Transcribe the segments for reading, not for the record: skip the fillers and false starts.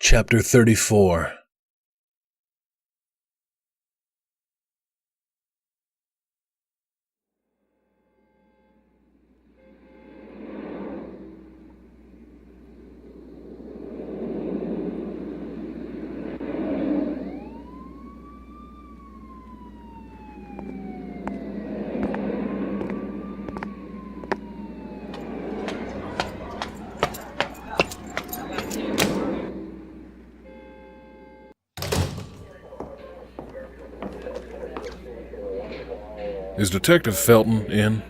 Chapter 34. Is Detective Felton in?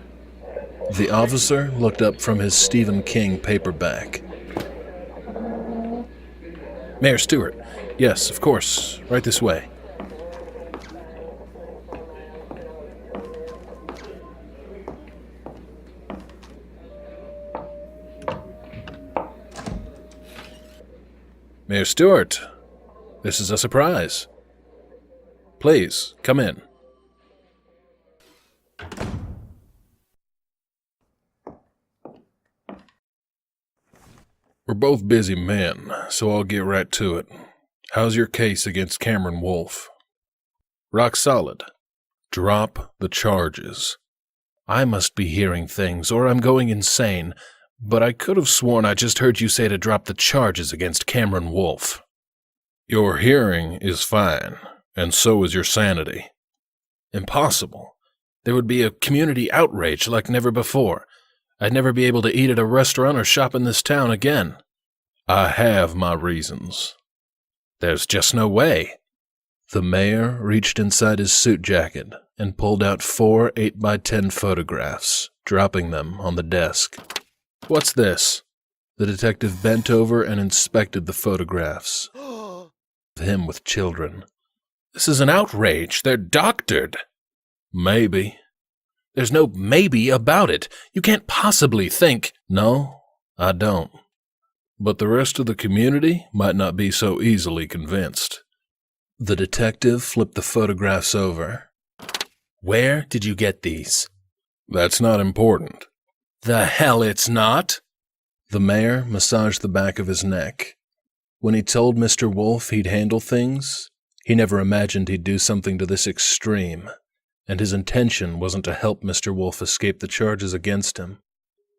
The officer looked up from his Stephen King paperback. Mayor Stewart. Yes, of course. Right this way. Mayor Stewart, this is a surprise. Please, come in. We're both busy men, so I'll get right to it. How's your case against Cameron Wolfe? Rock solid. Drop the charges. I must be hearing things, or I'm going insane, but I could have sworn I just heard you say to drop the charges against Cameron Wolfe. Your hearing is fine, and so is your sanity. Impossible. There would be a community outrage like never before. I'd never be able to eat at a restaurant or shop in this town again. I have my reasons. There's just no way. The mayor reached inside his suit jacket and pulled out 4 8x10 photographs, dropping them on the desk. What's this? The detective bent over and inspected the photographs of him with children. This is an outrage. They're doctored. Maybe. There's no maybe about it. You can't possibly think... No, I don't. But the rest of the community might not be so easily convinced. The detective flipped the photographs over. Where did you get these? That's not important. The hell it's not? The mayor massaged the back of his neck. When he told Mr. Wolfe he'd handle things, he never imagined he'd do something to this extreme. And his intention wasn't to help Mr. Wolfe escape the charges against him.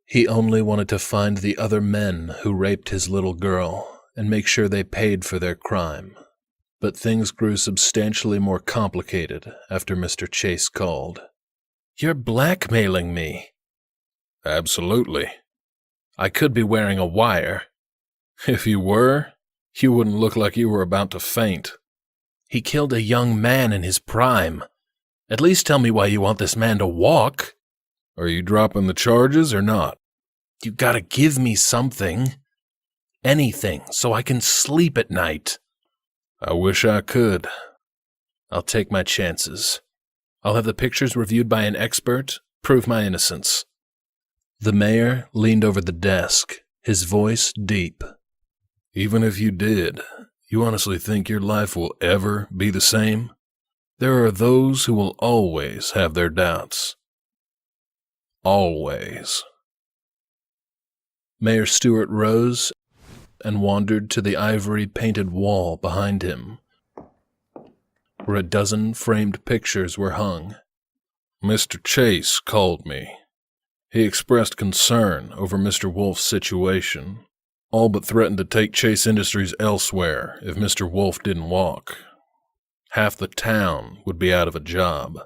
He only wanted to find the other men who raped his little girl and make sure they paid for their crime. But things grew substantially more complicated after Mr. Chase called. You're blackmailing me. Absolutely. I could be wearing a wire. If you were, you wouldn't look like you were about to faint. He killed a young man in his prime. At least tell me why you want this man to walk. Are you dropping the charges or not? You gotta give me something. Anything, so I can sleep at night. I wish I could. I'll take my chances. I'll have the pictures reviewed by an expert, prove my innocence. The mayor leaned over the desk, his voice deep. Even if you did, you honestly think your life will ever be the same? There are those who will always have their doubts. Always. Mayor Stewart rose and wandered to the ivory-painted wall behind him, where a dozen framed pictures were hung. Mr. Chase called me. He expressed concern over Mr. Wolfe's situation, all but threatened to take Chase Industries elsewhere if Mr. Wolfe didn't walk. Half the town would be out of a job,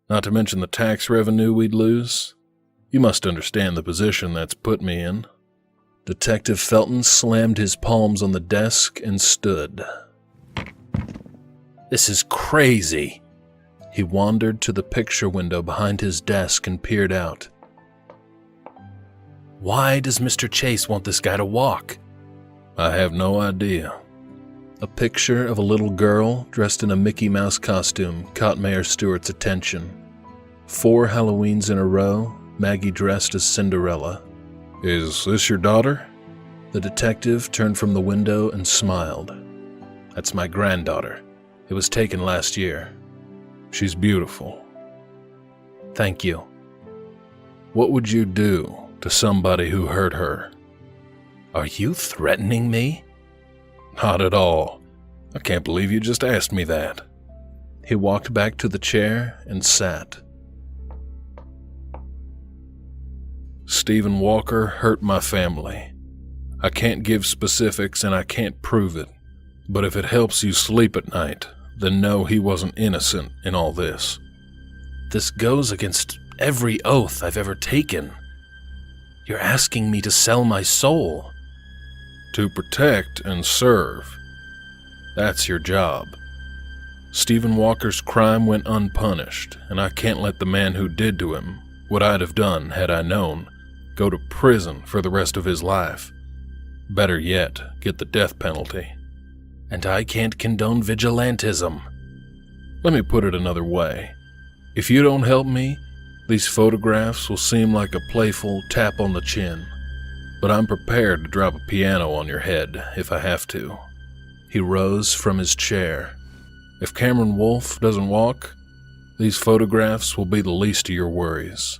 not to mention the tax revenue we'd lose. You must understand the position that's put me in. Detective Felton slammed his palms on the desk and stood. This is crazy. He wandered to the picture window behind his desk and peered out. Why does Mr. Chase want this guy to walk? I have no idea. A picture of a little girl dressed in a Mickey Mouse costume caught Mayor Stewart's attention. 4 Halloweens in a row, Maggie dressed as Cinderella. Is this your daughter? The detective turned from the window and smiled. That's my granddaughter. It was taken last year. She's beautiful. Thank you. What would you do to somebody who hurt her? Are you threatening me? Not at all. I can't believe you just asked me that. He walked back to the chair and sat. Stephen Walker hurt my family. I can't give specifics and I can't prove it, but if it helps you sleep at night, then know he wasn't innocent in all this. This goes against every oath I've ever taken. You're asking me to sell my soul. To protect and serve. That's your job. Stephen Walker's crime went unpunished, and I can't let the man who did to him what I'd have done had I known go to prison for the rest of his life. Better yet, get the death penalty. And I can't condone vigilantism. Let me put it another way. If you don't help me, these photographs will seem like a playful tap on the chin, but I'm prepared to drop a piano on your head if I have to. He rose from his chair. If Cameron Wolfe doesn't walk, these photographs will be the least of your worries.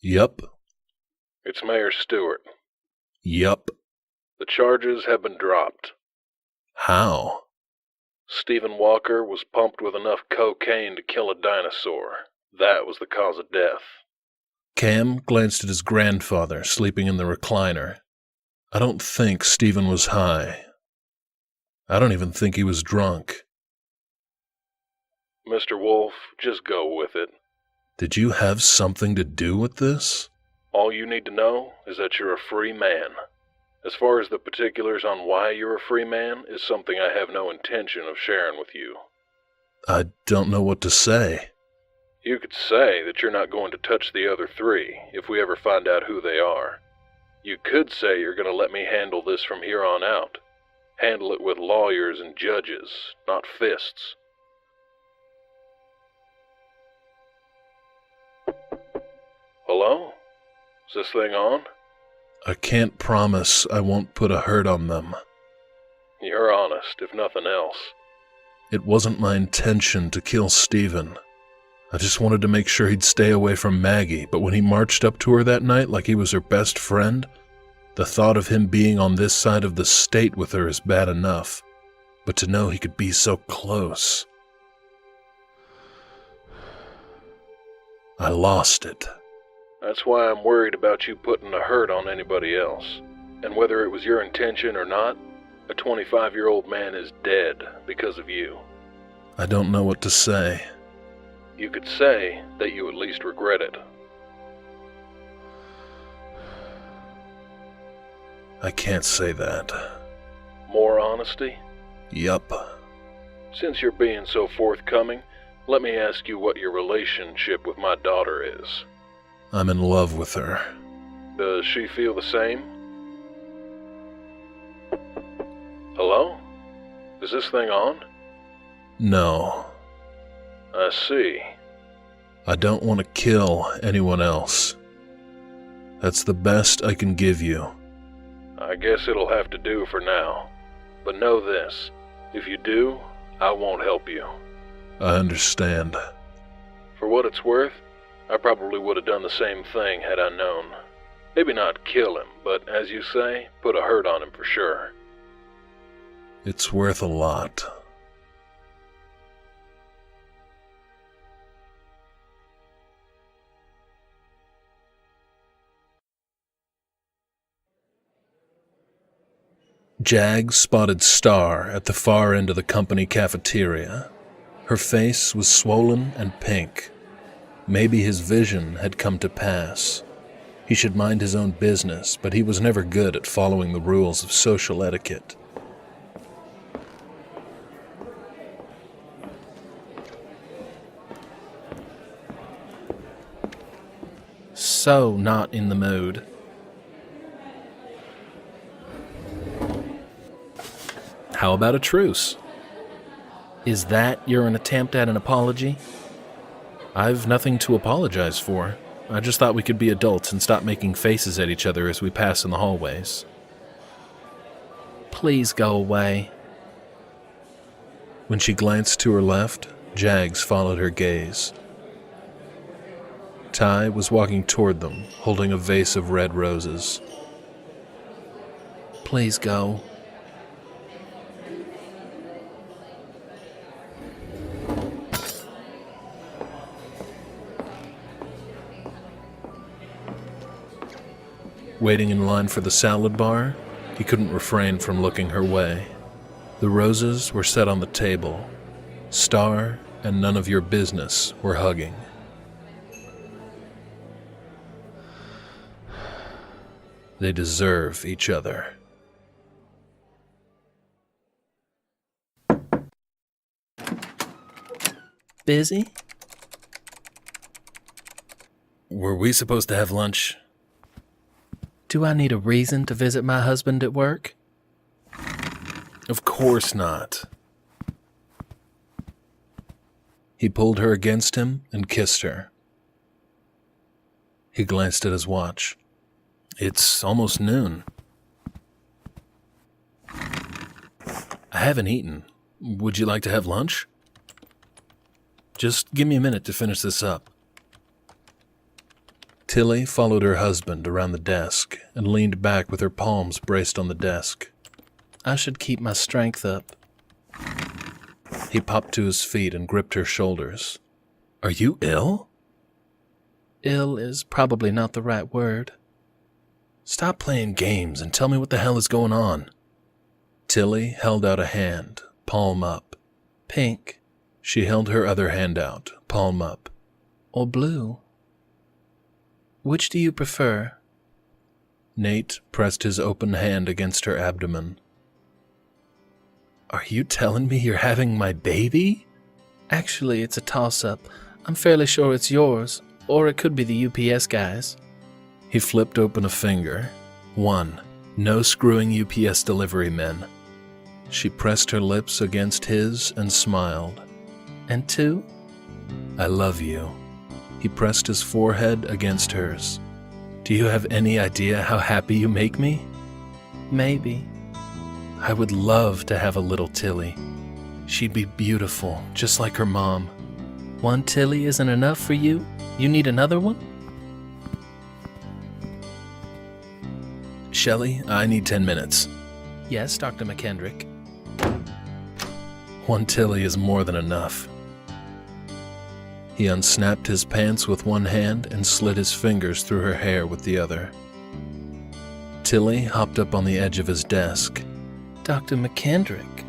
Yup. It's Mayor Stewart. Yup. The charges have been dropped. How? Stephen Walker was pumped with enough cocaine to kill a dinosaur. That was the cause of death. Cam glanced at his grandfather sleeping in the recliner. I don't think Stephen was high. I don't even think he was drunk. Mr. Wolfe, just go with it. Did you have something to do with this? All you need to know is that you're a free man. As far as the particulars on why you're a free man is something I have no intention of sharing with you. I don't know what to say. You could say that you're not going to touch the other three if we ever find out who they are. You could say you're going to let me handle this from here on out. Handle it with lawyers and judges, not fists. Hello? Is this thing on? I can't promise I won't put a hurt on them. You're honest, if nothing else. It wasn't my intention to kill Stephen. I just wanted to make sure he'd stay away from Maggie, but when he marched up to her that night like he was her best friend, the thought of him being on this side of the state with her is bad enough. But to know he could be so close... I lost it. That's why I'm worried about you putting a hurt on anybody else. And whether it was your intention or not, a 25-year-old man is dead because of you. I don't know what to say. You could say that you at least regret it. I can't say that. More honesty? Yup. Since you're being so forthcoming, let me ask you what your relationship with my daughter is. I'm in love with her. Does she feel the same? Hello? Is this thing on? No. I see. I don't want to kill anyone else. That's the best I can give you. I guess it'll have to do for now. But know this, if you do, I won't help you. I understand. For what it's worth, I probably would have done the same thing had I known. Maybe not kill him, but as you say, put a hurt on him for sure. It's worth a lot. Jag spotted Star at the far end of the company cafeteria. Her face was swollen and pink. Maybe his vision had come to pass. He should mind his own business, but he was never good at following the rules of social etiquette. So not in the mood. How about a truce? Is that you're an attempt at an apology? I've nothing to apologize for. I just thought we could be adults and stop making faces at each other as we pass in the hallways. Please go away. When she glanced to her left, Jags followed her gaze. Ty was walking toward them, holding a vase of red roses. Please go. Waiting in line for the salad bar, he couldn't refrain from looking her way. The roses were set on the table. Star and None of Your Business were hugging. They deserve each other. Busy? Were we supposed to have lunch? Do I need a reason to visit my husband at work? Of course not. He pulled her against him and kissed her. He glanced at his watch. It's almost noon. I haven't eaten. Would you like to have lunch? Just give me a minute to finish this up. Tilly followed her husband around the desk and leaned back with her palms braced on the desk. I should keep my strength up. He popped to his feet and gripped her shoulders. Are you ill? Ill is probably not the right word. Stop playing games and tell me what the hell is going on. Tilly held out a hand, palm up. Pink. She held her other hand out, palm up. Or blue. Which do you prefer? Nate pressed his open hand against her abdomen. Are you telling me you're having my baby? Actually, it's a toss-up. I'm fairly sure it's yours, or it could be the UPS guys. He flipped open a finger. 1. No screwing UPS delivery men. She pressed her lips against his and smiled. And 2? I love you. He pressed his forehead against hers. Do you have any idea how happy you make me? Maybe. I would love to have a little Tilly. She'd be beautiful, just like her mom. One Tilly isn't enough for you? You need another one? Shelley, I need 10 minutes. Yes, Dr. McKendrick. One Tilly is more than enough. He unsnapped his pants with one hand and slid his fingers through her hair with the other. Tilly hopped up on the edge of his desk. Dr. McKendrick,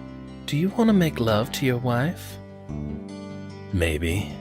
do you want to make love to your wife? Maybe.